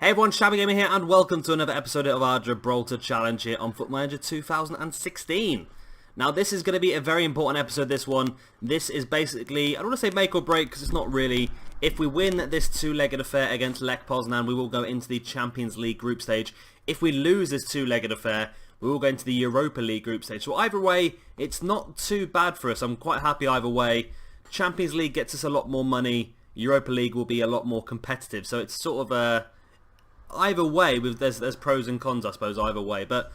Hey everyone, Shabby Gamer here and welcome to another episode of our Gibraltar Challenge here on Football Manager 2016. Now this is going to be a very important episode, this one. This is basically, I don't want to say make or break because it's not really. If we win this two-legged affair against Lech Poznan, we will go into the Champions League group stage. If we lose this two-legged affair, we will go into the Europa League group stage. So either way, it's not too bad for us. I'm quite happy either way. Champions League gets us a lot more money. Europa League will be a lot more competitive. So it's sort of a... either way, there's pros and cons, I suppose, either way. But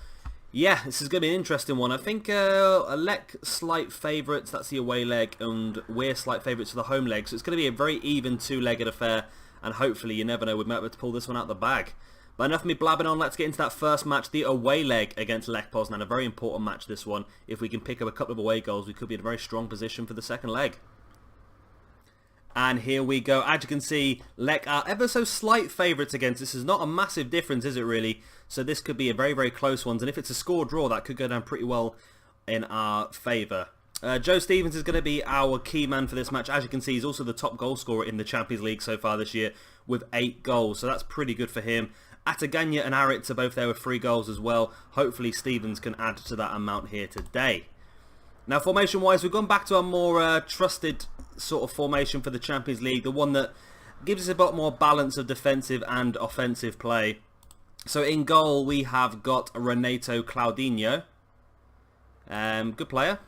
yeah, this is going to be an interesting one. I think a Lech slight favourites, that's the away leg, and we're slight favourites for the home leg. So it's going to be a very even two-legged affair, and hopefully, you never know, we might be able to pull this one out of the bag. But enough of me blabbing on, let's get into that first match, the away leg against Lech Poznan. A very important match, this one. If we can pick up a couple of away goals, we could be in a very strong position for the second leg. And here we go. As you can see, Lech are ever so slight favourites against. This is not a massive difference, is it really? So this could be a very, very close one. And if it's a score draw, that could go down pretty well in our favour. Joe Stevens is going to be our key man for this match. As you can see, he's also the top goal scorer in the Champions League so far this year with 8 goals. So that's pretty good for him. Ataganya and Aritz are both there with 3 goals as well. Hopefully Stevens can add to that amount here today. Now formation-wise, we've gone back to our more trusted sort of formation for the Champions League, the one that gives us a bit more balance of defensive and offensive play. So in goal we have got Renato Claudinho, good player,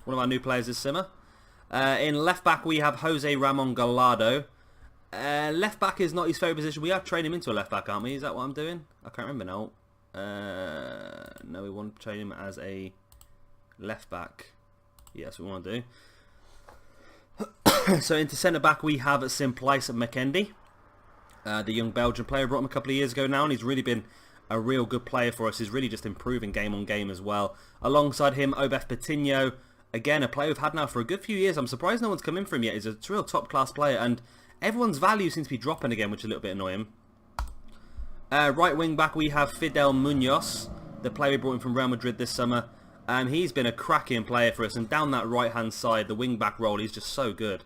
one of our new players is Simmer. In left back we have Jose Ramon Gallardo. Left back is not his favourite position. We are training him into a left back, aren't we? Is that what I'm doing? I can't remember now. No, we want to train him as a left back. Yes, we want to do. So into centre back we have Simplice McKendy, the young Belgian player. Brought him a couple of years ago now, and he's really been a real good player for us. He's really just improving game on game as well. Alongside him, Obef Patino, again a player we've had now for a good few years. I'm surprised no one's come in for him yet. He's a real top class player, and everyone's value seems to be dropping again, which is a little bit annoying. Right wing back we have Fidel Munoz, the player we brought in from Real Madrid this summer. He's been a cracking player for us, and down that right hand side, the wing back role, he's just so good.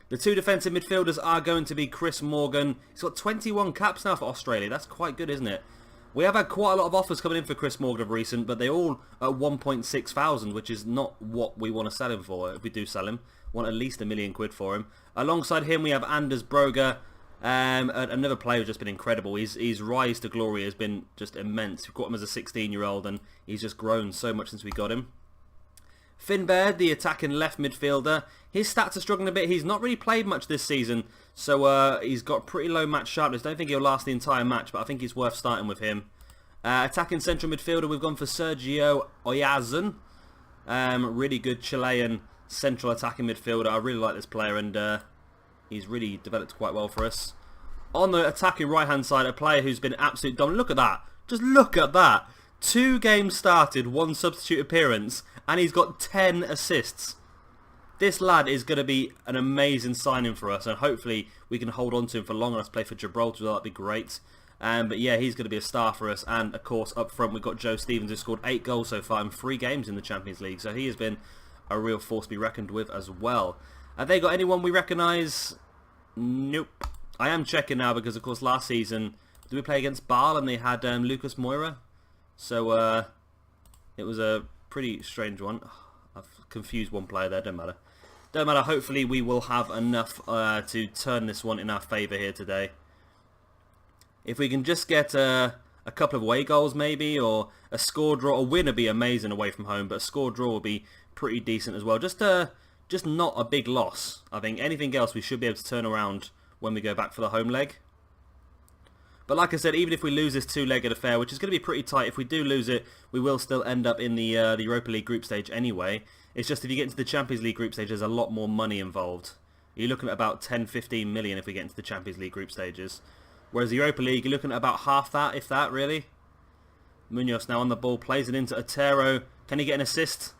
The 2 defensive midfielders are going to be Chris Morgan. He's got 21 caps now for Australia. That's quite good, isn't it? We have had quite a lot of offers coming in for Chris Morgan of recent, but they're all at 1.6 thousand, which is not what we want to sell him for. If we do sell him, want at least £1 million for him. Alongside him, we have Anders Broger, another player who's just been incredible. His rise to glory has been just immense. We've got him as a 16-year-old, and he's just grown so much since we got him. Finn Baird, the attacking left midfielder, his stats are struggling a bit. He's not really played much this season, so he's got pretty low match sharpness. Don't think he'll last the entire match, but I think he's worth starting with him. Attacking central midfielder, we've gone for Sergio Oyazun, really good Chilean central attacking midfielder. I really like this player, and he's really developed quite well for us. On the attacking right hand side, a player who's been absolute dominant. Look at that, just look at that. 2 games started, 1 substitute appearance, and he's got 10 assists. This lad is going to be an amazing signing for us, and hopefully we can hold on to him for long enough to play for Gibraltar. That'd be great. But yeah, he's going to be a star for us. And of course, up front we've got Joe Stevens, who scored 8 goals so far in 3 games in the Champions League. So he has been a real force to be reckoned with as well. Have they got anyone we recognise? Nope. I am checking now because, of course, last season did we play against Bâle and they had Lucas Moura? So it was a pretty strange one. I've confused one player there, don't matter. Don't matter, hopefully we will have enough to turn this one in our favour here today. If we can just get a couple of away goals maybe, or a score draw. A win would be amazing away from home, but a score draw would be pretty decent as well. Just not a big loss. I think anything else we should be able to turn around when we go back for the home leg. But like I said, even if we lose this two-legged affair, which is going to be pretty tight, if we do lose it, we will still end up in the Europa League group stage anyway. It's just if you get into the Champions League group stage, there's a lot more money involved. You're looking at about 10-15 million if we get into the Champions League group stages. Whereas the Europa League, you're looking at about half that, if that, really. Munoz now on the ball, plays it into Otero. Can he get an assist?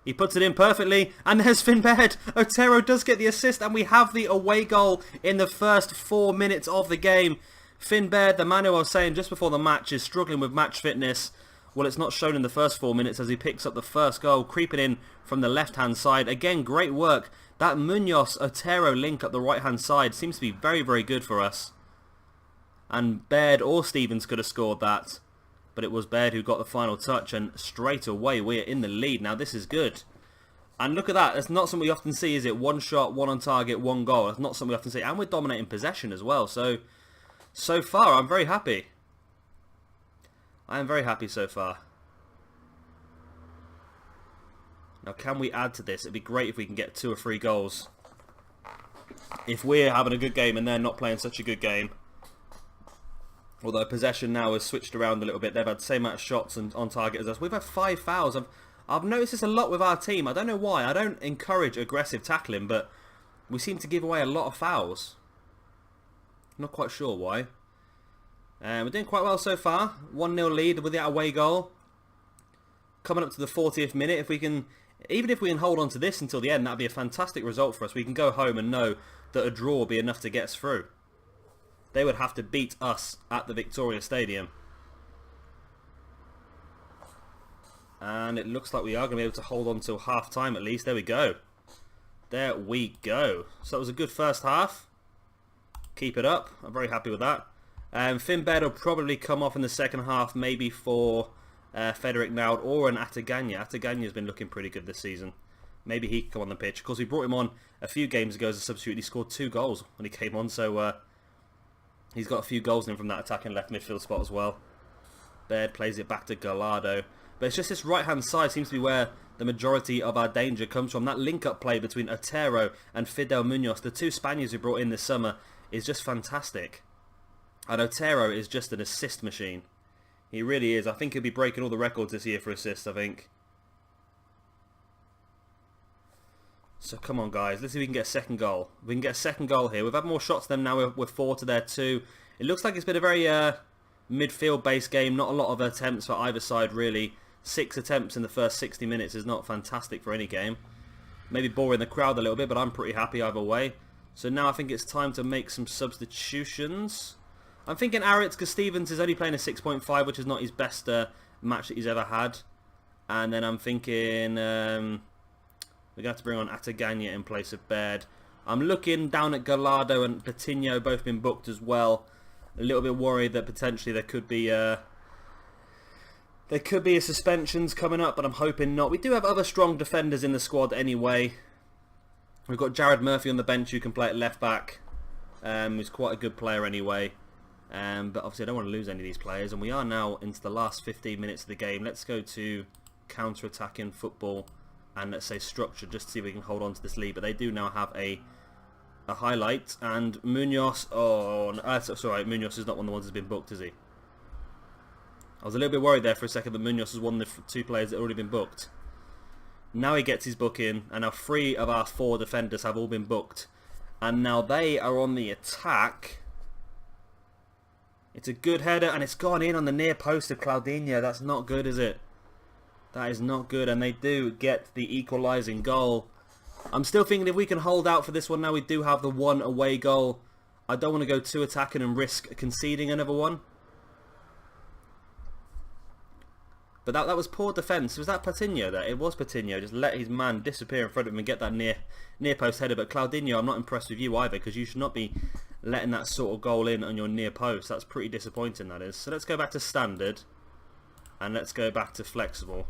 He puts it in perfectly, and there's Finn Baird. Otero does get the assist, and we have the away goal in the first 4 minutes of the game. Finn Baird, the man who I was saying just before the match, is struggling with match fitness. Well, it's not shown in the first 4 minutes as he picks up the first goal, creeping in from the left-hand side. Again, great work. That Munoz-Otero link up the right-hand side seems to be very, very good for us. And Baird or Stevens could have scored that. But it was Baird who got the final touch, and straight away we're in the lead. Now this is good. And look at that. That's not something we often see, is it? One shot, one on target, one goal. That's not something we often see. And we're dominating possession as well. So far, I'm very happy. I am very happy so far. Now, can we add to this? It'd be great if we can get 2 or 3 goals. If we're having a good game and they're not playing such a good game. Although possession now has switched around a little bit. They've had the same amount of shots on target as us. We've had 5 fouls. I've noticed this a lot with our team. I don't know why. I don't encourage aggressive tackling, but we seem to give away a lot of fouls. Not quite sure why. We're doing quite well so far. 1-0 lead with the away goal. Coming up to the 40th minute. If we can, even if we can hold on to this until the end, that'd be a fantastic result for us. We can go home and know that a draw will be enough to get us through. They would have to beat us at the Victoria Stadium. And it looks like we are going to be able to hold on till half time at least. There we go. There we go. So that was a good first half. Keep it up. I'm very happy with that. Finn Baird will probably come off in the second half, maybe for Frederick Naud or an Ataganya. Ataganya's been looking pretty good this season. Maybe he can come on the pitch. Of course, we brought him on a few games ago as a substitute. He scored 2 goals when he came on, so he's got a few goals in from that attacking left midfield spot as well. Baird plays it back to Gallardo. But it's just this right-hand side seems to be where the majority of our danger comes from. That link-up play between Otero and Fidel Munoz, the 2 Spaniards we brought in this summer, is just fantastic. And Otero is just an assist machine. He really is. I think he'll be breaking all the records this year for assists, I think. So come on, guys. Let's see if we can get a second goal. We can get a second goal here. We've had more shots than them now. We're 4 to their 2. It looks like it's been a very midfield-based game. Not a lot of attempts for either side, really. 6 attempts in the first 60 minutes is not fantastic for any game. Maybe boring the crowd a little bit, but I'm pretty happy either way. So now I think it's time to make some substitutions. I'm thinking Aritz, because Stevens is only playing a 6.5, which is not his best match that he's ever had. And then I'm thinking we're going to have to bring on Ataganya in place of Baird. I'm looking down at Gallardo and Patino, both been booked as well. A little bit worried that potentially there could be a suspensions coming up, but I'm hoping not. We do have other strong defenders in the squad anyway. We've got Jared Murphy on the bench who can play at left back. Who's quite a good player anyway. But obviously I don't want to lose any of these players. And we are now into the last 15 minutes of the game. Let's go to counter-attacking football and let's say structure, just to see if we can hold on to this lead. But they do now have a highlight. And Munoz, sorry, Munoz is not one of the ones that's been booked, is he? I was a little bit worried there for a second that Munoz was one of the 2 players that had already been booked. Now he gets his book in, and now 3 of our 4 defenders have all been booked. And now they are on the attack. It's a good header, and it's gone in on the near post of Claudinho. That's not good, is it? That is not good, and they do get the equalising goal. I'm still thinking if we can hold out for this one now, we do have the 1 away goal. I don't want to go too attacking and risk conceding another one. But that was poor defence. Was that Patino there? It was Patino. Just let his man disappear in front of him and get that near post header. But Claudinho, I'm not impressed with you either, because you should not be letting that sort of goal in on your near post. That's pretty disappointing, that is. So let's go back to standard. And let's go back to flexible.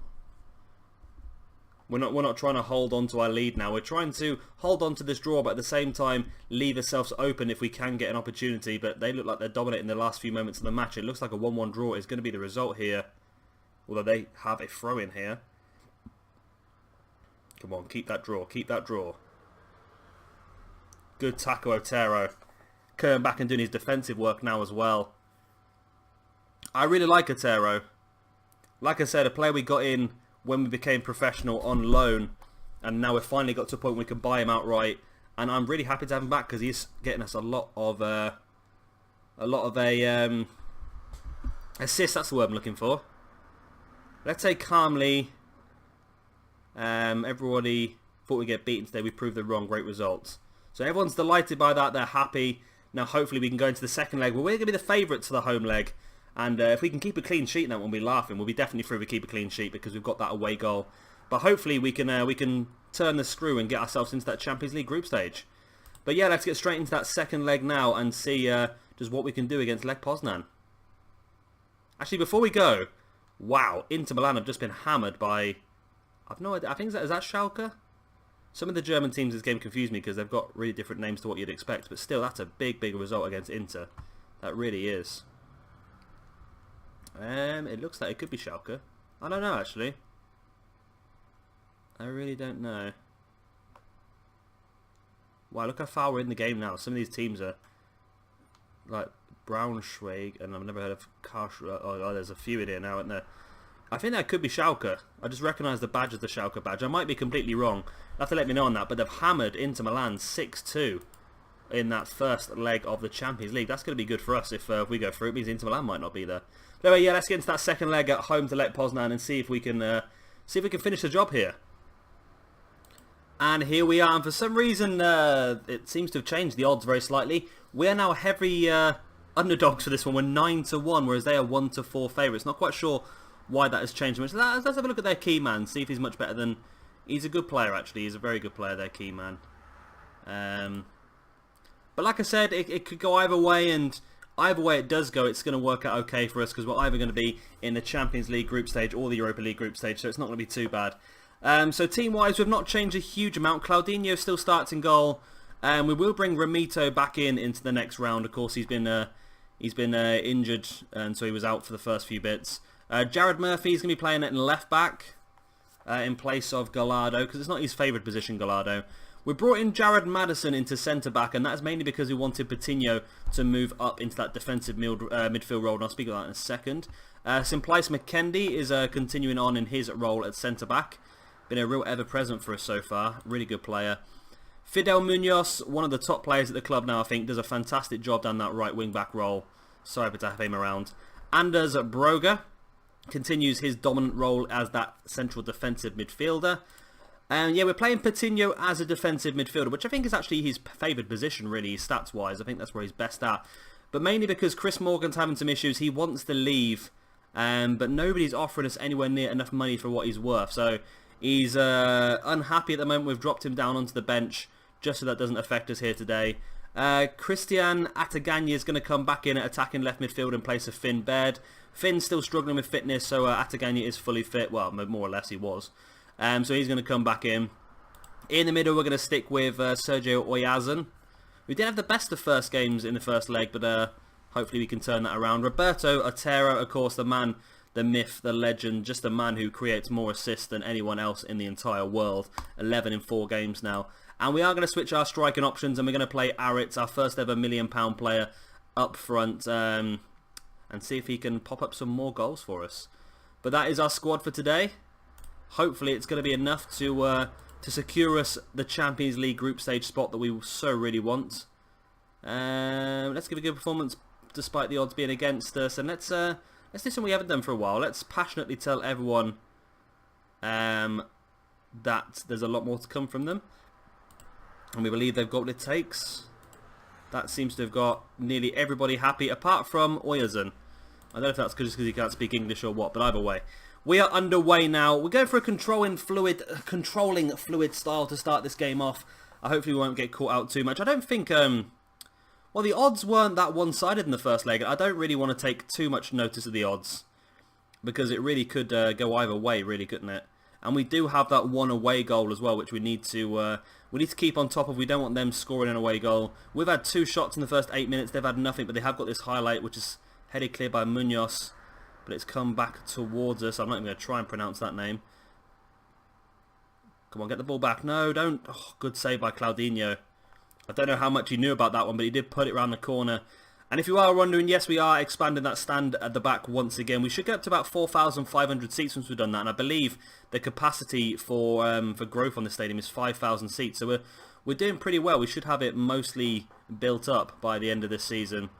We're not trying to hold on to our lead now. We're trying to hold on to this draw, but at the same time leave ourselves open if we can get an opportunity. But they look like they're dominating the last few moments of the match. It looks like a 1-1 draw is going to be the result here. Although they have a throw in here. Come on, keep that draw. Keep that draw. Good tackle, Otero. Coming back and doing his defensive work now as well. I really like Otero. Like I said, a player we got in when we became professional on loan. And now we've finally got to a point where we can buy him outright. And I'm really happy to have him back because he's getting us a lot of assists. That's the word I'm looking for. Let's say calmly, everybody thought we'd get beaten today. We proved them wrong. Great results. So everyone's delighted by that. They're happy. Now hopefully we can go into the second leg. Well, we're going to be the favourites to the home leg. And if we can keep a clean sheet in that one, we'll be laughing. We'll be definitely through if we keep a clean sheet because we've got that away goal. But hopefully we can turn the screw and get ourselves into that Champions League group stage. But yeah, let's get straight into that second leg now and see just what we can do against Lech Poznan. Actually, before we go, wow, Inter Milan have just been hammered by... I've no idea. I think is that Schalke? Some of the German teams in this game confuse me because they've got really different names to what you'd expect. But still, that's a big, big result against Inter. That really is. It looks like it could be Schalke. I don't know, actually. I really don't know. Wow, look how far we're in the game now. Some of these teams are like Braunschweig, and I've never heard of Karlsruhe. Oh, there's a few in here now, isn't there? I think that could be Schalke. I just recognise the badge as the Schalke badge. I might be completely wrong. You'll have to let me know on that. But they've hammered Inter Milan 6-2 in that first leg of the Champions League. That's going to be good for us if we go through. It means Inter Milan might not be there. But anyway, yeah, let's get into that second leg at home to Lech Poznan and see if we can finish the job here. And here we are. And for some reason, it seems to have changed the odds very slightly. We are now heavy underdogs for this one. We're 9-1, whereas they are 1-4 favourites. Not quite sure why that has changed much. Let's have a look at their key man, see if he's much better than... He's a good player, actually. He's a very good player, their key man. But like I said, it could go either way, and either way it does go, it's going to work out okay for us, because we're either going to be in the Champions League group stage or the Europa League group stage, so it's not going to be too bad. So team-wise, we've not changed a huge amount. Claudinho still starts in goal. We will bring Ramito back into the next round. Of course, he's been injured, and so he was out for the first few bits. Jared Murphy is going to be playing at left back in place of Gallardo, because it's not his favourite position, Gallardo. We brought in Jared Madison into centre back, and that's mainly because we wanted Coutinho to move up into that defensive midfield role, and I'll speak about that in a second. Simplice McKendy is continuing on in his role at centre back. Been a real ever-present for us so far. Really good player. Fidel Munoz, one of the top players at the club now, I think, does a fantastic job down that right wing-back role. Sorry to have him around. Anders Broga continues his dominant role as that central defensive midfielder. And yeah, we're playing Coutinho as a defensive midfielder, which I think is actually his favoured position, really, stats-wise. I think that's where he's best at. But mainly because Chris Morgan's having some issues. He wants to leave, but nobody's offering us anywhere near enough money for what he's worth. So he's unhappy at the moment. We've dropped him down onto the bench just so that doesn't affect us here today. Christian Ataganya is going to come back in at attacking left midfield in place of Finn Baird. Finn's still struggling with fitness, so Ataganya is fully fit. Well, more or less he was. So he's going to come back in. In the middle, we're going to stick with Sergio Oyazun. We did have the best of first games in the first leg, but hopefully we can turn that around. Roberto Otero, of course, the man, the myth, the legend, just a man who creates more assists than anyone else in the entire world. 11 in 4 games now. And we are going to switch our striking options, and we're going to play Aritz, our first ever £1 million player, up front, and see if he can pop up some more goals for us. But that is our squad for today. Hopefully it's going to be enough to secure us the Champions League group stage spot that we so really want. Let's give a good performance despite the odds being against us, and let's do something we haven't done for a while. Let's passionately tell everyone that there's a lot more to come from them, and we believe they've got what it takes. That seems to have got nearly everybody happy apart from Oyazun. I don't know if that's just because he can't speak English or what, but either way. We are underway now. We're going for a controlling fluid style to start this game off. Hopefully we won't get caught out too much. I don't think... well, the odds weren't that one-sided in the first leg. I don't really want to take too much notice of the odds, because it really could go either way, really, couldn't it? And we do have that one away goal as well, which we need to keep on top of. We don't want them scoring an away goal. We've had 2 shots in the first 8 minutes. They've had nothing, but they have got this highlight, which is headed clear by Munoz. But it's come back towards us. I'm not even going to try and pronounce that name. Come on, get the ball back. No, don't. Oh, good save by Claudinho. I don't know how much he knew about that one, but he did put it around the corner. And if you are wondering, yes, we are expanding that stand at the back once again. We should get up to about 4,500 seats once we've done that. And I believe the capacity for growth on the stadium is 5,000 seats. So we're doing pretty well. We should have it mostly built up by the end of this season.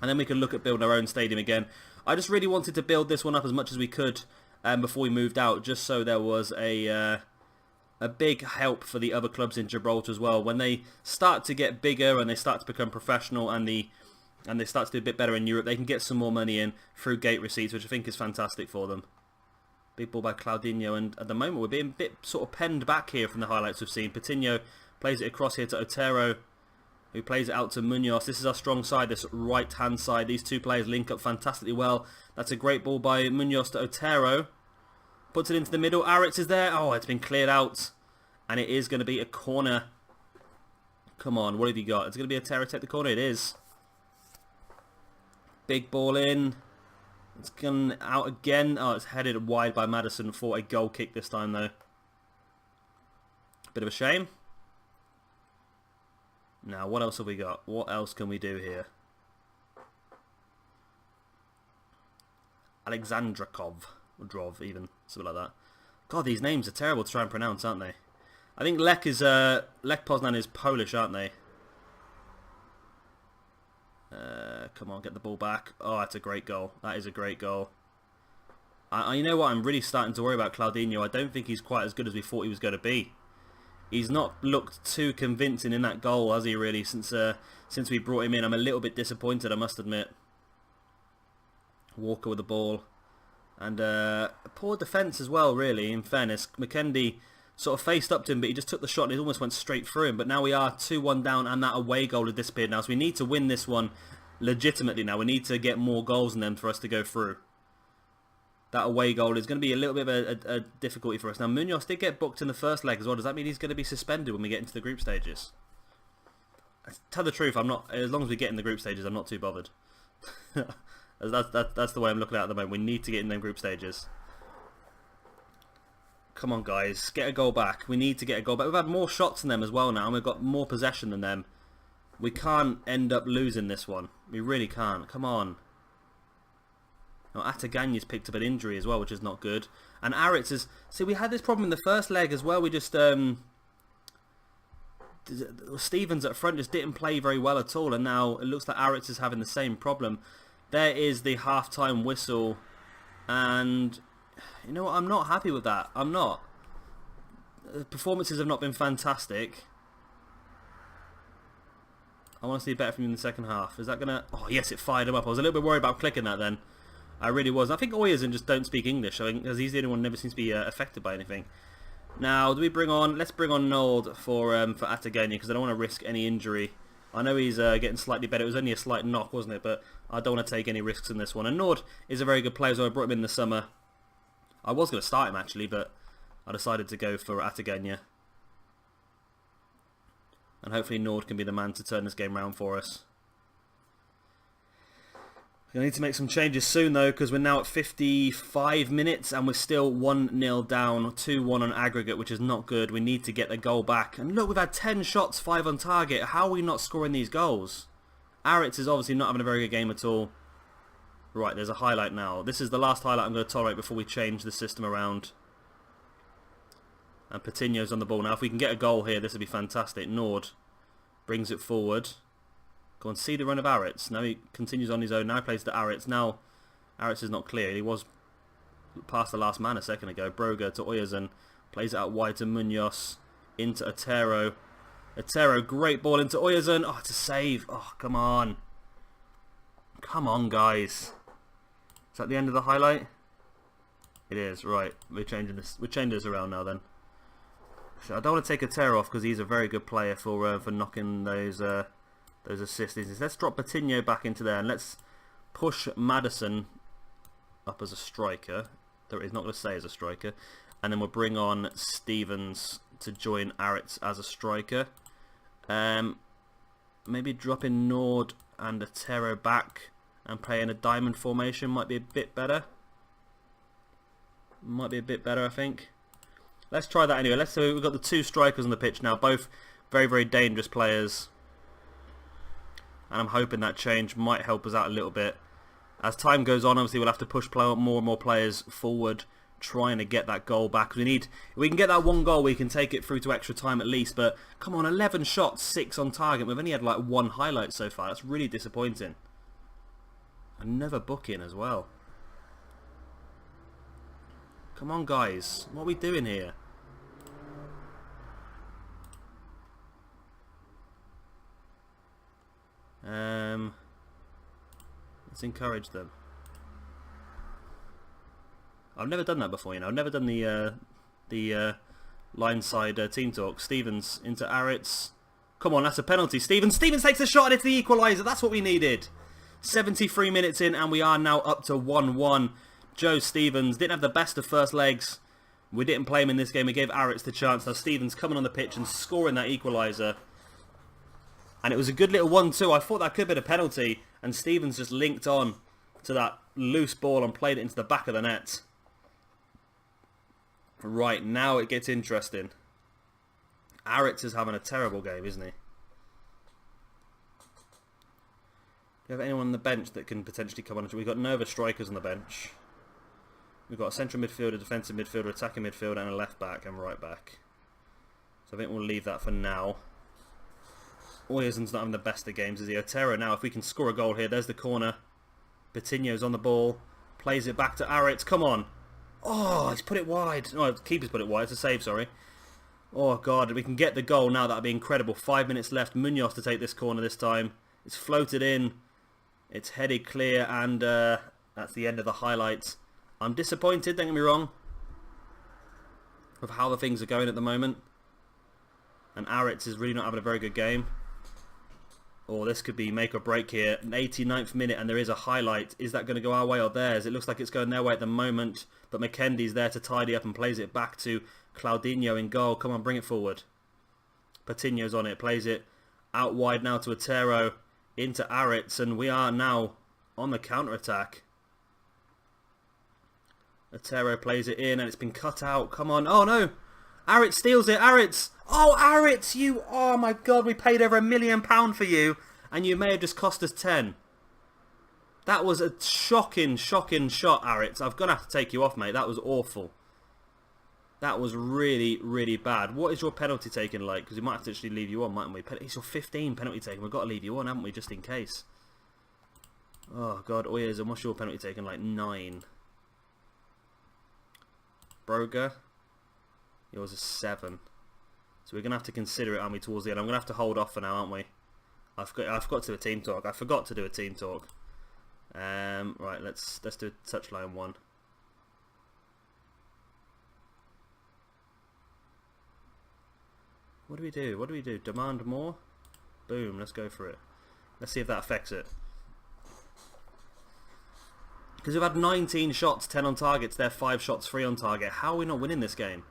And then we can look at building our own stadium again. I just really wanted to build this one up as much as we could before we moved out, just so there was a big help for the other clubs in Gibraltar as well. When they start to get bigger and they start to become professional and they start to do a bit better in Europe, they can get some more money in through gate receipts, which I think is fantastic for them. Big ball by Claudinho, and at the moment we're being a bit sort of penned back here from the highlights we've seen. Coutinho plays it across here to Otero, who plays it out to Munoz. This is our strong side, this right-hand side. These two players link up fantastically well. That's a great ball by Munoz to Otero. Puts it into the middle. Aritz is there. Oh, it's been cleared out. And it is going to be a corner. Come on, what have you got? It's going to be Otero take the corner. It is. Big ball in. It's gone out again. Oh, it's headed wide by Madison for a goal kick this time, though. Bit of a shame. Now, what else have we got? What else can we do here? Alexandrakov. Or Drov, even. Something like that. God, these names are terrible to try and pronounce, aren't they? I think Lech Poznan is Polish, aren't they? Come on, get the ball back. Oh, that's a great goal. That is a great goal. You know what? I'm really starting to worry about Claudinho. I don't think he's quite as good as we thought he was going to be. He's not looked too convincing in that goal, has he, really, since we brought him in. I'm a little bit disappointed, I must admit. Walker with the ball. And poor defence as well, really, in fairness. McKendy sort of faced up to him, but he just took the shot and it almost went straight through him. But now we are 2-1 down, and that away goal has disappeared now. So we need to win this one legitimately now. We need to get more goals in them for us to go through. That away goal is going to be a little bit of a difficulty for us. Now, Munoz did get booked in the first leg as well. Does that mean he's going to be suspended when we get into the group stages? To tell the truth, I'm not. As long as we get in the group stages, I'm not too bothered. That's the way I'm looking at the moment. We need to get in them group stages. Come on, guys. Get a goal back. We need to get a goal back. We've had more shots than them as well now, and we've got more possession than them. We can't end up losing this one. We really can't. Come on. Now, Ataganya's picked up an injury as well, which is not good. And Aritz is... See, we had this problem in the first leg as well. We just... Stevens at front just didn't play very well at all. And now it looks like Aritz is having the same problem. There is the half-time whistle. And... You know what? I'm not happy with that. I'm not. The performances have not been fantastic. I want to see better from you in the second half. Is that going to... Oh, yes, it fired him up. I was a little bit worried about clicking that then. I really was. I think Oyazin just don't speak English, because he's the only one who never seems to be affected by anything. Now, do we bring on... Let's bring on Nold for Atagania, because I don't want to risk any injury. I know he's getting slightly better. It was only a slight knock, wasn't it? But I don't want to take any risks in this one. And Nord is a very good player, so I brought him in the summer. I was going to start him, actually, but I decided to go for Atagania. And hopefully Nord can be the man to turn this game around for us. I need to make some changes soon, though, because we're now at 55 minutes and we're still 1-0 down, 2-1 on aggregate, which is not good. We need to get the goal back. And look, we've had 10 shots, 5 on target. How are we not scoring these goals? Aritz is obviously not having a very good game at all. Right, there's a highlight now. This is the last highlight I'm going to tolerate before we change the system around. And Patino's on the ball now. If we can get a goal here, this would be fantastic. Nord brings it forward. Go and see the run of Aritz. Now he continues on his own. Now he plays to Aritz. Now Aritz is not clear. He was past the last man a second ago. Broga to Oyazin. Plays it out wide to Munoz. Into Otero. Otero, great ball into Oyazin. Oh, it's a save. Oh, come on. Come on, guys. Is that the end of the highlight? It is. Right. We're changing this. We're changing this around now then. So I don't want to take Otero off because he's a very good player for knocking those assists. Let's drop Patino back into there and let's push Madison up as a striker. Though he's not going to stay as a striker. And then we'll bring on Stevens to join Aritz as a striker. Maybe drop in Nord and Otero back and play in a diamond formation might be a bit better. Might be a bit better, I think. Let's try that anyway. So we've got the two strikers on the pitch now, both very, very dangerous players. And I'm hoping that change might help us out a little bit. As time goes on, obviously we'll have to push more and more players forward, trying to get that goal back. If we can get that one goal, we can take it through to extra time at least. But come on, 11 shots, 6 on target. We've only had like 1 highlight so far. That's really disappointing. Another booking as well. Come on, guys. What are we doing here? Let's encourage them. I've never done that before, you know. I've never done the line side team talk. Stevens into Aritz. Come on, that's a penalty. Stevens takes a shot and it's the equaliser. That's what we needed. 73 minutes in and we are now up to 1-1. Joe Stevens didn't have the best of first legs. We didn't play him in this game. We gave Aritz the chance. Now Stevens coming on the pitch and scoring that equaliser. And it was a good little 1-2. I thought that could have been a penalty. And Stevens just linked on to that loose ball and played it into the back of the net. Right, now it gets interesting. Aritz is having a terrible game, isn't he? Do you have anyone on the bench that can potentially come on? We've got Nova strikers on the bench. We've got a central midfielder, defensive midfielder, attacking midfielder, and a left back and right back. So I think we'll leave that for now. Oyersen's not having the best of games, is he? Otero now, if we can score a goal here, there's the corner. Patino's on the ball. Plays it back to Aritz. Come on. Oh, he's put it wide. No, the keeper's put it wide. It's a save, sorry. Oh, God. We can get the goal now. That would be incredible. 5 minutes left. Munoz to take this corner this time. It's floated in. It's headed clear. And that's the end of the highlights. I'm disappointed, don't get me wrong, with how the things are going at the moment. And Aritz is really not having a very good game. Oh, this could be make or break here. An 89th minute and there is a highlight. Is that going to go our way or theirs? It looks like it's going their way at the moment. But McKendy's there to tidy up and plays it back to Claudinho in goal. Come on, bring it forward. Patino's on it. Plays it out wide now to Otero. Into Aritz. And we are now on the counter-attack. Otero plays it in and it's been cut out. Come on. Oh, no. Aritz steals it. Aritz. Oh, Aritz, you... Oh, my God. We paid over £1 million for you. And you may have just cost us 10. That was a shocking shot, Aritz. I'm going to have to take you off, mate. That was awful. That was really, really bad. What is your penalty taking like? Because we might have to actually leave you on, mightn't we? It's your 15 penalty taking. We've got to leave you on, haven't we? Just in case. Oh, God. Oyersen, what's your penalty taking like? 9. Broger. Yours is 7. So we're going to have to consider it, aren't we, towards the end. I'm going to have to hold off for now, aren't we? I forgot to do a team talk. I forgot to do a team talk. Right, let's do a touchline 1. What do we do? What do we do? Demand more? Boom, let's go for it. Let's see if that affects it. Because we've had 19 shots, 10 on targets. They're 5 shots, 3 on target. How are we not winning this game?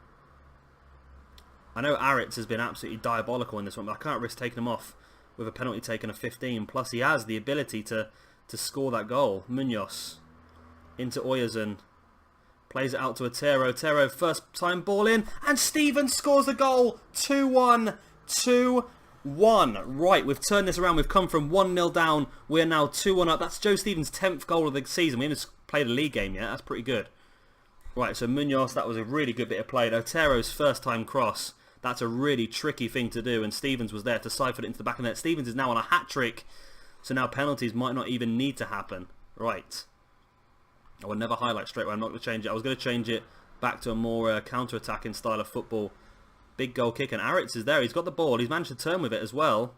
I know Aritz has been absolutely diabolical in this one, but I can't risk taking him off with a penalty taken of 15. Plus, he has the ability to score that goal. Munoz into Oyersen. Plays it out to Otero. Otero, first time ball in. And Stevens scores the goal. 2-1. 2-1. Right, we've turned this around. We've come from 1-0 down. We are now 2-1 up. That's Joe Stevens' 10th goal of the season. We haven't played a league game yet. That's pretty good. Right, so Munoz, that was a really good bit of play. Otero's first time cross. That's a really tricky thing to do. And Stevens was there to siphon it into the back of the net. Stevens is now on a hat-trick. So now penalties might not even need to happen. Right. I will never highlight straight away. I'm not going to change it. I was going to change it back to a more counter-attacking style of football. Big goal kick. And Aritz is there. He's got the ball. He's managed to turn with it as well.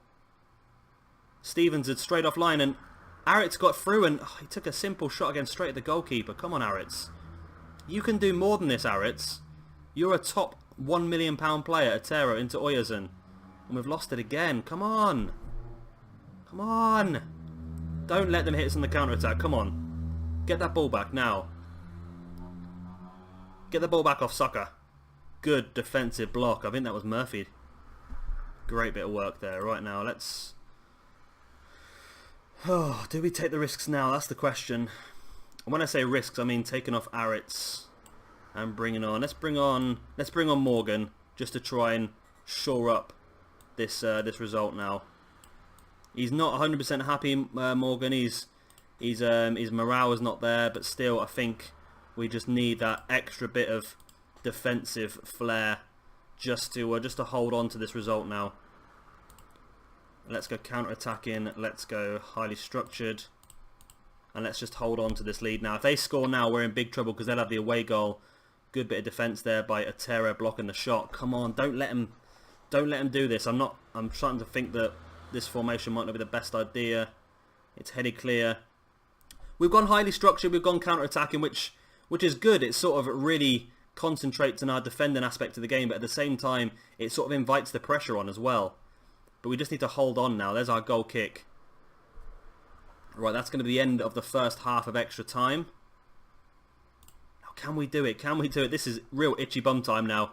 Stevens is straight off line. And Aritz got through. And he took a simple shot again straight at the goalkeeper. Come on, Aritz. You can do more than this, Aritz. You're a top £1 million player. Otero into Oyersen. And we've lost it again. Come on. Come on. Don't let them hit us on the counter-attack. Come on. Get that ball back now. Get the ball back off Saka. Good defensive block. I think that was Murphy. Great bit of work there. Right now, let's... Oh, do we take the risks now? That's the question. And when I say risks, I mean taking off Aritz and bringing on... Let's bring on Morgan just to try and shore up this result now. He's not 100% happy, Morgan. His morale is not there, but still, I think we just need that extra bit of defensive flair just to hold on to this result now. Let's go counter-attacking. Let's go highly structured, and let's just hold on to this lead now. If they score now, we're in big trouble because they'll have the away goal. Good bit of defense there by Otero blocking the shot. Come on, don't let him do this. I'm starting to think that this formation might not be the best idea. It's headed clear. We've gone highly structured. We've gone counter-attacking, which is good. It sort of really concentrates on our defending aspect of the game, but at the same time, it sort of invites the pressure on as well. But we just need to hold on now. There's our goal kick. Right, that's going to be the end of the first half of extra time. Now, can we do it? Can we do it? This is real itchy bum time now.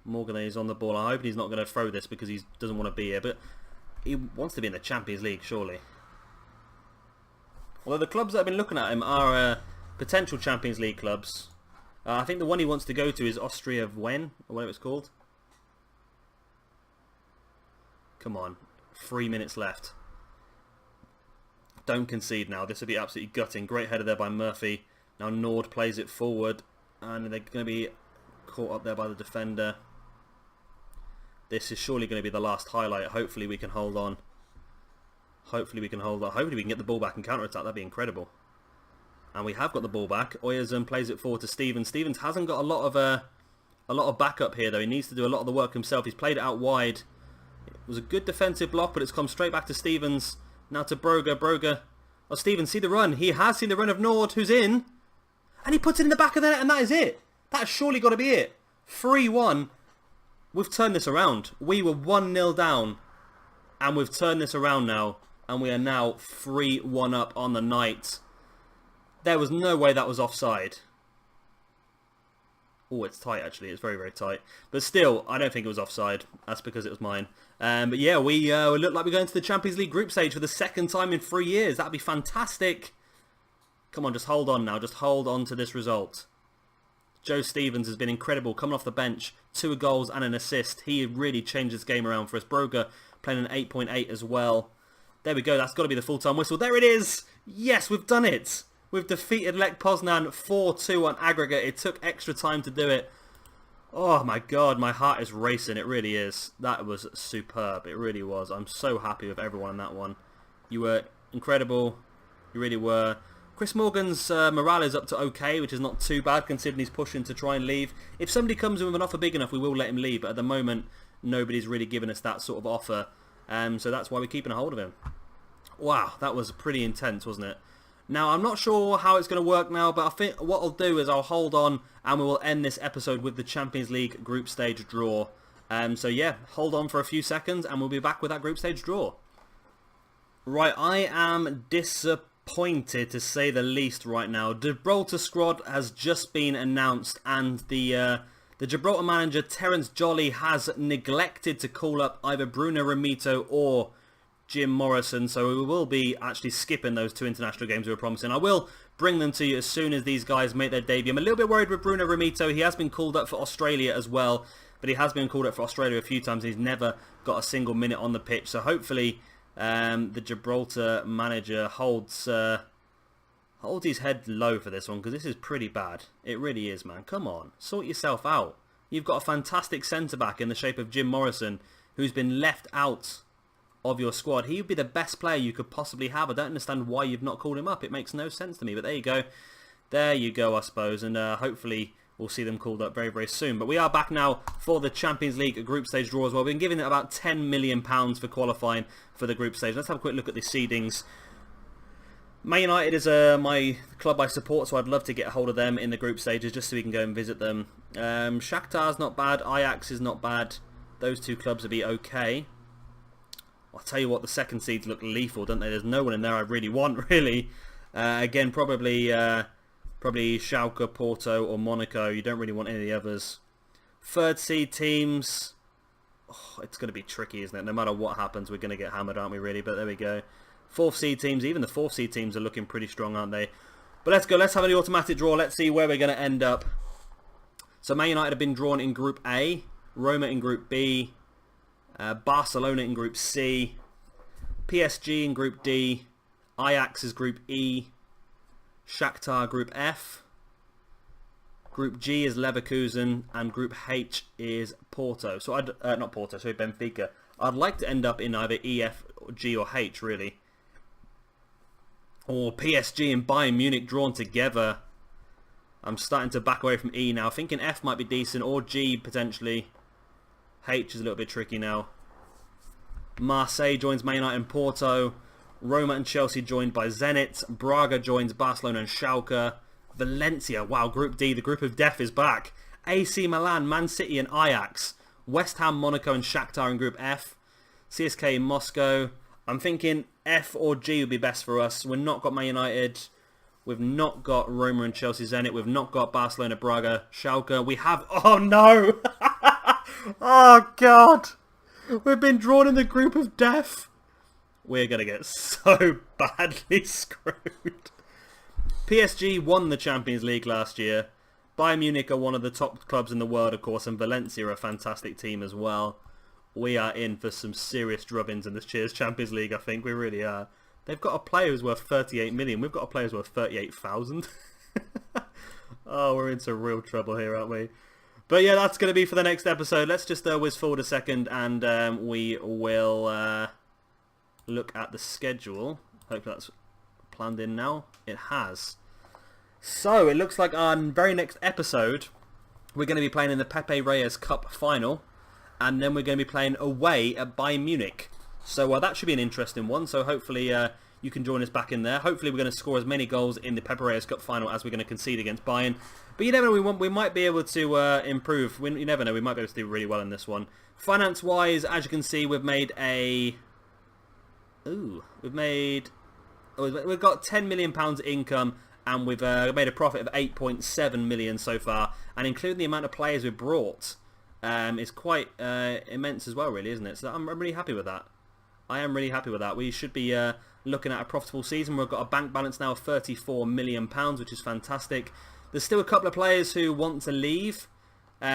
Morgan is on the ball. I hope he's not going to throw this because he doesn't want to be here. But he wants to be in the Champions League, surely. Although the clubs that have been looking at him are potential Champions League clubs. I think the one he wants to go to is Austria Wien, or whatever it's called. Come on. 3 minutes left. Don't concede now. This would be absolutely gutting. Great header there by Murphy. Now Nord plays it forward. And they're going to be caught up there by the defender. This is surely going to be the last highlight. Hopefully we can hold on. Hopefully we can hold on. Hopefully we can get the ball back and counter-attack. That'd be incredible. And we have got the ball back. Oyazun plays it forward to Stevens. Stevens hasn't got a lot of backup here though. He needs to do a lot of the work himself. He's played it out wide. It was a good defensive block, but it's come straight back to Stevens. Now to Broga. Broga. Oh, Stevens, see the run. He has seen the run of Nord, who's in. And he puts it in the back of the net, and that is it. That's surely got to be it. 3-1. We've turned this around. We were 1-0 down. And we've turned this around now. And we are now 3-1 up on the night. There was no way that was offside. Oh, it's tight actually. It's very, very tight. But still, I don't think it was offside. That's because it was mine. But yeah, we look like we're going to the Champions League group stage for the second time in 3 years. That'd be fantastic. Come on, just hold on now. Just hold on to this result. Joe Stevens has been incredible. Coming off the bench, 2 goals and an assist. He really changed this game around for us. Broga playing an 8.8 as well. There we go. That's got to be the full-time whistle. There it is. Yes, we've done it. We've defeated Lech Poznan 4-2 on aggregate. It took extra time to do it. Oh my god, my heart is racing. It really is. That was superb. It really was. I'm so happy with everyone in that one. You were incredible. You really were. Chris Morgan's morale is up to okay, which is not too bad considering he's pushing to try and leave. If somebody comes in with an offer big enough, we will let him leave. But at the moment, nobody's really given us that sort of offer. So that's why we're keeping a hold of him. Wow, that was pretty intense, wasn't it? Now, I'm not sure how it's going to work now, but I think what I'll do is I'll hold on and we will end this episode with the Champions League group stage draw. So yeah, hold on for a few seconds and we'll be back with that group stage draw. Right, I am disappointed to say the least right now. Gibraltar squad has just been announced and the Gibraltar manager Terence Jolly has neglected to call up either Bruno Ramito or Jim Morrison, so we will be actually skipping those 2 international games we were promising. I will bring them to you as soon as these guys make their debut. I'm a little bit worried with Bruno Ramito. He has been called up for Australia as well, but he has been called up for Australia a few times and he's never got a single minute on the pitch. So hopefully the Gibraltar manager holds his head low for this one, because this is pretty bad. It really is, man. Come on, sort yourself out. You've got a fantastic centre-back in the shape of Jim Morrison, who's been left out of your squad. He would be the best player you could possibly have. I don't understand why you've not called him up. It makes no sense to me, but there you go. There you go, I suppose, and hopefully we'll see them called up very, very soon. But we are back now for the Champions League group stage draw as well. We've been giving it about £10 million for qualifying for the group stage. Let's have a quick look at the seedings. Man United is my club I support, so I'd love to get a hold of them in the group stages just so we can go and visit them. Shakhtar's not bad. Ajax is not bad. Those 2 clubs would be okay. I'll tell you what, the second seeds look lethal, don't they? There's no one in there I really want, really. Again, probably Schalke, Porto, or Monaco. You don't really want any of the others. Third seed teams. Oh, it's going to be tricky, isn't it? No matter what happens, we're going to get hammered, aren't we, really? But there we go. Fourth seed teams. Even the fourth seed teams are looking pretty strong, aren't they? But let's go. Let's have an automatic draw. Let's see where we're going to end up. So Man United have been drawn in Group A. Roma in Group B. Barcelona in Group C, PSG in Group D, Ajax is Group E, Shakhtar Group F, Group G is Leverkusen, and Group H is Porto. So not Porto, sorry, Benfica. I'd like to end up in either E, F, G or H, really. Or PSG and Bayern Munich drawn together. I'm starting to back away from E now, thinking F might be decent, or G potentially. H is a little bit tricky now. Marseille joins Man United and Porto. Roma and Chelsea joined by Zenit. Braga joins Barcelona and Schalke. Valencia, wow, Group D, the group of death is back. AC Milan, Man City and Ajax. West Ham, Monaco and Shakhtar in Group F. CSK Moscow. I'm thinking F or G would be best for us. We've not got Man United. We've not got Roma and Chelsea Zenit. We've not got Barcelona, Braga, Schalke. We have... Oh, no! Oh, God! We've been drawn in the group of death. We're going to get so badly screwed. PSG won the Champions League last year. Bayern Munich are one of the top clubs in the world, of course, and Valencia are a fantastic team as well. We are in for some serious drubbings in this Cheers Champions League, I think. We really are. They've got a player who's worth 38 million. We've got a player who's worth 38,000. Oh, we're into real trouble here, aren't we? But yeah, that's going to be for the next episode. Let's just whiz forward a second and we will look at the schedule. Hopefully that's planned in now. It has. So, it looks like our very next episode, we're going to be playing in the Pepe Reyes Cup final. And then we're going to be playing away at Bayern Munich. So that should be an interesting one. So hopefully you can join us back in there. Hopefully we're going to score as many goals in the Pepe Reyes Cup final as we're going to concede against Bayern. But you never know, we might be able to improve. You never know, we might be able to do really well in this one. Finance-wise, as you can see, we've made a... Ooh, we've got £10 million income. And we've made a profit of 8.7 million so far. And including the amount of players we've brought... it's quite immense as well, really, isn't it? So I'm really happy with that. I am really happy with that. We should be looking at a profitable season. We've got a bank balance now of £34 million, which is fantastic. There's still a couple of players who want to leave,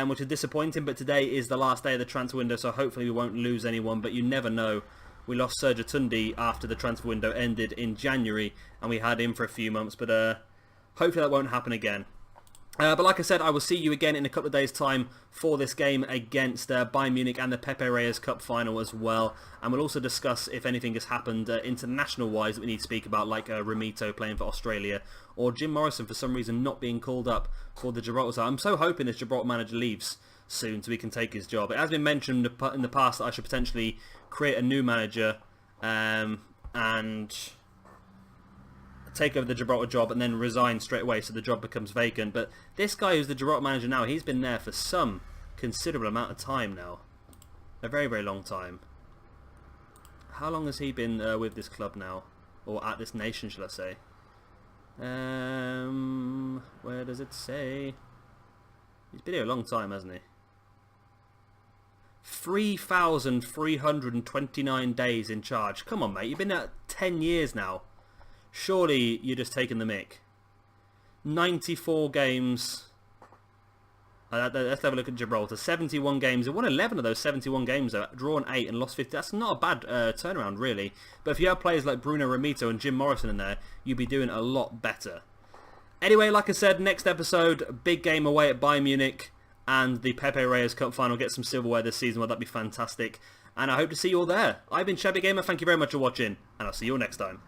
which is disappointing, but today is the last day of the transfer window, so hopefully we won't lose anyone, but you never know. We lost Sergio Tundi after the transfer window ended in January, and we had him for a few months, but hopefully that won't happen again. But like I said, I will see you again in a couple of days' time for this game against Bayern Munich and the Pepe Reyes Cup final as well. And we'll also discuss if anything has happened international-wise that we need to speak about, like Ramito playing for Australia or Jim Morrison for some reason not being called up for the Gibraltar side. I'm so hoping this Gibraltar manager leaves soon so he can take his job. It has been mentioned in the past that I should potentially create a new manager and... take over the Gibraltar job and then resign straight away so the job becomes vacant. But this guy who's the Gibraltar manager now, he's been there for some considerable amount of time now. A very, very long time. How long has he been with this club now? Or at this nation, shall I say? Where does it say? He's been here a long time, hasn't he? 3,329 days in charge. Come on, mate. You've been there 10 years now. Surely you're just taking the mick. 94 games. Let's have a look at Gibraltar. 71 games. They won 11 of those 71 games, though. Drawn 8 and lost 50. That's not a bad turnaround, really. But if you have players like Bruno Ramito and Jim Morrison in there, you'd be doing a lot better. Anyway, like I said, next episode, big game away at Bayern Munich and the Pepe Reyes Cup final. Get some silverware this season. Well, that'd be fantastic. And I hope to see you all there. I've been Shabby Gamer. Thank you very much for watching. And I'll see you all next time.